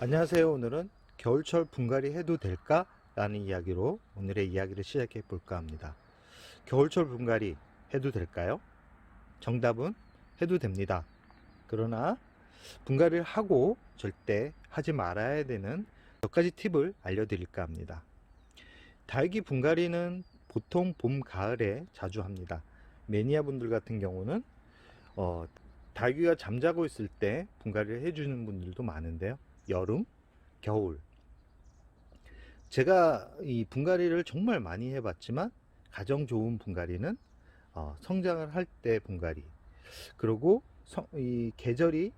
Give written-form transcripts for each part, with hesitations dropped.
안녕하세요. 오늘은 겨울철 분갈이 해도 될까? 라는 이야기로 오늘의 이야기를 시작해 볼까 합니다. 겨울철 분갈이 해도 될까요? 정답은 해도 됩니다. 그러나 분갈이를 하고 절대 하지 말아야 되는 몇 가지 팁을 알려드릴까 합니다. 다육이 분갈이는 보통 봄, 가을에 자주 합니다. 매니아 분들 같은 경우는 다육이가 잠자고 있을 때 분갈이를 해주는 분들도 많은데요. 여름, 겨울. 제가 이 분갈이를 정말 많이 해봤지만 가장 좋은 분갈이는 성장을 할 때 분갈이. 그리고 이 계절이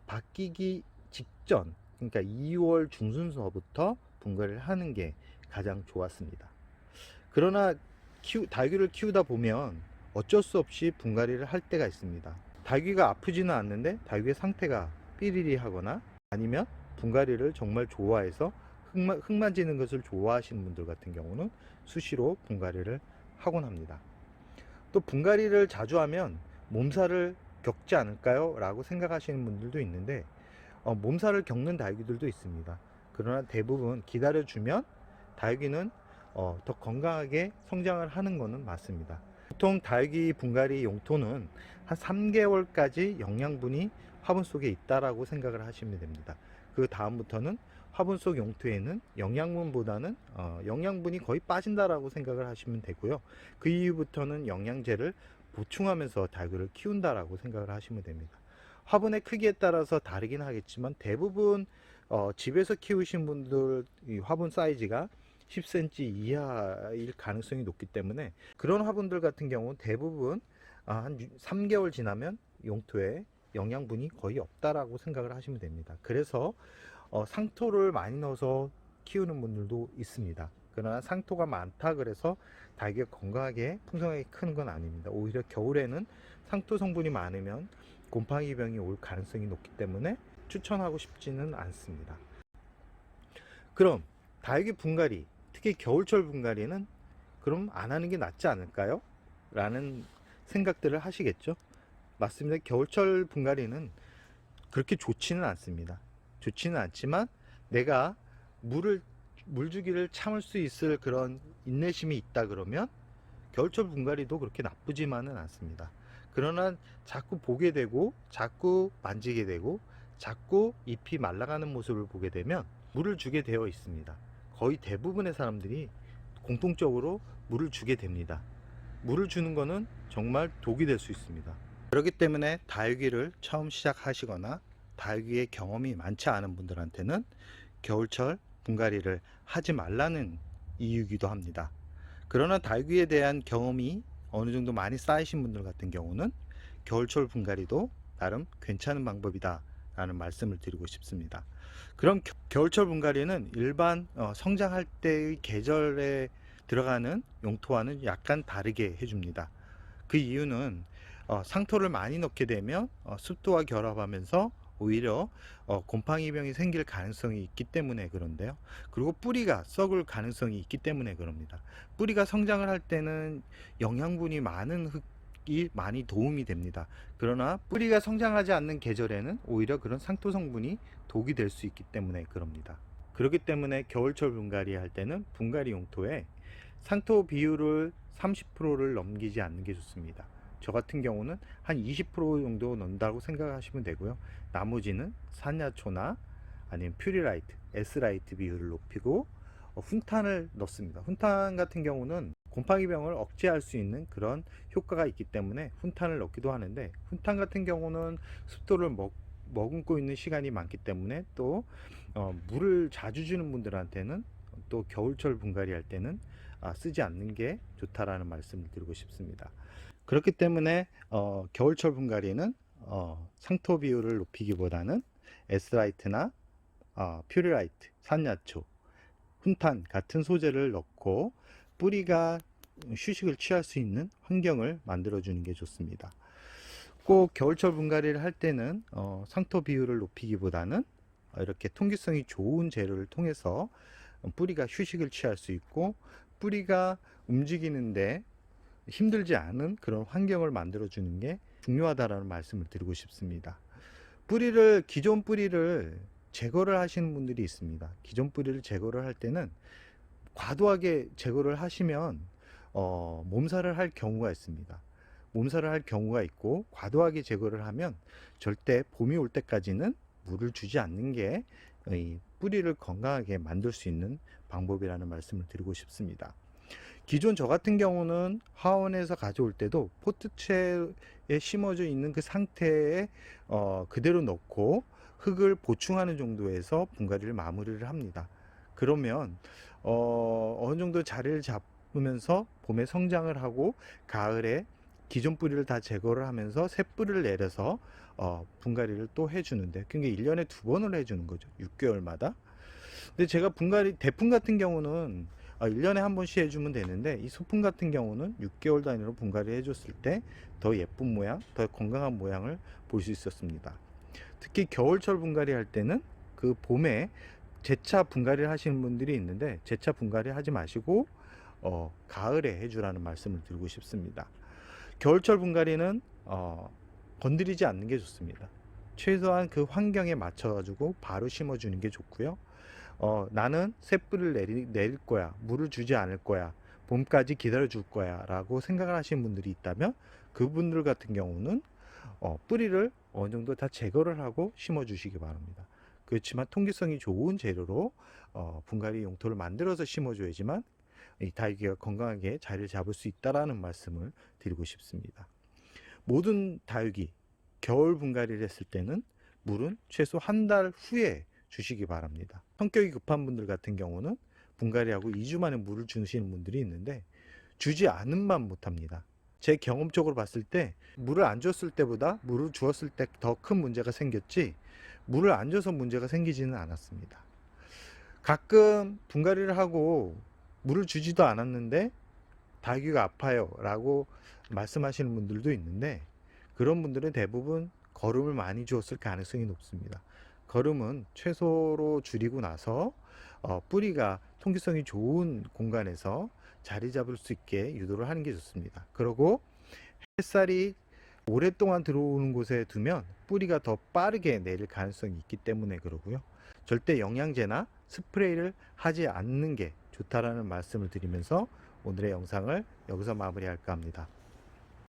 바뀌기 직전, 그러니까 2월 중순서부터 분갈이를 하는 게 가장 좋았습니다. 그러나 다육이를 키우다 보면 어쩔 수 없이 분갈이를 할 때가 있습니다. 다육이가 아프지는 않는데 다육이의 상태가 삐리리하거나 아니면 분갈이를 정말 좋아해서 흙 만지는 것을 좋아하시는 분들 같은 경우는 수시로 분갈이를 하곤 합니다. 또 분갈이를 자주 하면 몸살을 겪지 않을까요? 라고 생각하시는 분들도 있는데 몸살을 겪는 다육이들도 있습니다. 그러나 대부분 기다려주면 다육이는 더 건강하게 성장을 하는 것은 맞습니다. 보통 다육이 분갈이 용토는 한 3개월까지 영양분이 화분 속에 있다라고 생각을 하시면 됩니다. 그 다음부터는 화분 속 용토에는 영양분보다는 영양분이 거의 빠진다라고 생각을 하시면 되고요. 그 이후부터는 영양제를 보충하면서 다육이를 키운다라고 생각을 하시면 됩니다. 화분의 크기에 따라서 다르긴 하겠지만 대부분 집에서 키우신 분들 이 화분 사이즈가 10cm 이하일 가능성이 높기 때문에 그런 화분들 같은 경우는 대부분 한 3개월 지나면 용토에 영양분이 거의 없다라고 생각을 하시면 됩니다. 그래서 상토를 많이 넣어서 키우는 분들도 있습니다. 그러나 상토가 많다 그래서 다육이가 건강하게 풍성하게 크는 건 아닙니다. 오히려 겨울에는 상토 성분이 많으면 곰팡이병이 올 가능성이 높기 때문에 추천하고 싶지는 않습니다. 그럼 다육이 분갈이, 특히 겨울철 분갈이는 그럼 안 하는 게 낫지 않을까요? 라는 생각들을 하시겠죠. 맞습니다. 겨울철 분갈이는 그렇게 좋지는 않습니다. 좋지는 않지만 내가 물 주기를 참을 수 있을 그런 인내심이 있다 그러면 겨울철 분갈이도 그렇게 나쁘지만은 않습니다. 그러나 자꾸 보게 되고 자꾸 만지게 되고 자꾸 잎이 말라가는 모습을 보게 되면 물을 주게 되어 있습니다. 거의 대부분의 사람들이 공통적으로 물을 주게 됩니다. 물을 주는 것은 정말 독이 될 수 있습니다. 그렇기 때문에 다육이를 처음 시작하시거나 다육이의 경험이 많지 않은 분들한테는 겨울철 분갈이를 하지 말라는 이유이기도 합니다. 그러나 다육이에 대한 경험이 어느 정도 많이 쌓이신 분들 같은 경우는 겨울철 분갈이도 나름 괜찮은 방법이다 라는 말씀을 드리고 싶습니다. 그럼 겨울철 분갈이는 일반 성장할 때의 계절에 들어가는 용토와는 약간 다르게 해줍니다. 그 이유는 상토를 많이 넣게 되면 습도와 결합하면서 오히려 곰팡이병이 생길 가능성이 있기 때문에 그런데요. 그리고 뿌리가 썩을 가능성이 있기 때문에 그럽니다. 뿌리가 성장을 할 때는 영양분이 많은 흙이 많이 도움이 됩니다. 그러나 뿌리가 성장하지 않는 계절에는 오히려 그런 상토 성분이 독이 될 수 있기 때문에 그럽니다. 그렇기 때문에 겨울철 분갈이 할 때는 분갈이 용토에 상토 비율을 30%를 넘기지 않는 게 좋습니다. 저 같은 경우는 한 20% 정도 넣는다고 생각하시면 되고요. 나머지는 산야초나 아니면 퓨리라이트, S라이트 비율을 높이고 훈탄을 넣습니다. 훈탄 같은 경우는 곰팡이병을 억제할 수 있는 그런 효과가 있기 때문에 훈탄을 넣기도 하는데 훈탄 같은 경우는 습도를 머금고 있는 시간이 많기 때문에 또 물을 자주 주는 분들한테는 또 겨울철 분갈이 할 때는 쓰지 않는 게 좋다라는 말씀을 드리고 싶습니다. 그렇기 때문에 겨울철 분갈이는 상토 비율을 높이기보다는 S라이트나 퓨리라이트, 산야초, 훈탄 같은 소재를 넣고 뿌리가 휴식을 취할 수 있는 환경을 만들어 주는 게 좋습니다. 꼭 겨울철 분갈이를 할 때는 상토 비율을 높이기보다는 이렇게 통기성이 좋은 재료를 통해서 뿌리가 휴식을 취할 수 있고 뿌리가 움직이는데 힘들지 않은 그런 환경을 만들어 주는 게 중요하다라는 말씀을 드리고 싶습니다. 기존 뿌리를 제거를 하시는 분들이 있습니다. 기존 뿌리를 제거를 할 때는 과도하게 제거를 하시면 몸살을 할 경우가 있습니다. 몸살을 할 경우가 있고, 과도하게 제거를 하면 절대 봄이 올 때까지는 물을 주지 않는 게 이 뿌리를 건강하게 만들 수 있는 방법이라는 말씀을 드리고 싶습니다. 기존 저 같은 경우는 하원에서 가져올 때도 포트채에 심어져 있는 그 상태에 그대로 넣고 흙을 보충하는 정도에서 분갈이를 마무리를 합니다. 그러면 어느 정도 자리를 잡으면서 봄에 성장을 하고, 가을에 기존 뿌리를 다 제거를 하면서 새 뿌리를 내려서 분갈이를 또 해주는데, 그게 1년에 2번을 해주는 거죠. 6개월마다. 근데 제가 분갈이, 대풍 같은 경우는 1년에 한 번씩 해주면 되는데, 이 소풍 같은 경우는 6개월 단위로 분갈이 해줬을 때 더 예쁜 모양, 더 건강한 모양을 볼 수 있었습니다. 특히 겨울철 분갈이 할 때는 그 봄에 제차 분갈이를 하시는 분들이 있는데, 제차 분갈이 하지 마시고 가을에 해주라는 말씀을 드리고 싶습니다. 겨울철 분갈이는 건드리지 않는 게 좋습니다. 최소한 그 환경에 맞춰 가지고 바로 심어 주는 게 좋고요. 나는 새 뿌리를 내릴 거야, 물을 주지 않을 거야, 봄까지 기다려 줄 거야 라고 생각을 하시는 분들이 있다면, 그분들 같은 경우는 뿌리를 어느 정도 다 제거를 하고 심어 주시기 바랍니다. 그렇지만 통기성이 좋은 재료로 분갈이 용토를 만들어서 심어 줘야지만 이 다육이가 건강하게 자리를 잡을 수 있다라는 말씀을 드리고 싶습니다. 모든 다육이 겨울 분갈이를 했을 때는 물은 최소 한 달 후에 주시기 바랍니다. 성격이 급한 분들 같은 경우는 분갈이하고 2주 만에 물을 주시는 분들이 있는데, 주지 않음만 못합니다. 제 경험적으로 봤을 때 물을 안 줬을 때보다 물을 주었을 때 더 큰 문제가 생겼지, 물을 안 줘서 문제가 생기지는 않았습니다. 가끔 분갈이를 하고 물을 주지도 않았는데 다육이가 아파요 라고 말씀하시는 분들도 있는데, 그런 분들은 대부분 거름을 많이 주었을 가능성이 높습니다. 거름은 최소로 줄이고 나서 뿌리가 통기성이 좋은 공간에서 자리 잡을 수 있게 유도를 하는 게 좋습니다. 그리고 햇살이 오랫동안 들어오는 곳에 두면 뿌리가 더 빠르게 내릴 가능성이 있기 때문에 그러고요. 절대 영양제나 스프레이를 하지 않는 게 좋다라는 말씀을 드리면서 오늘의 영상을 여기서 마무리할까 합니다.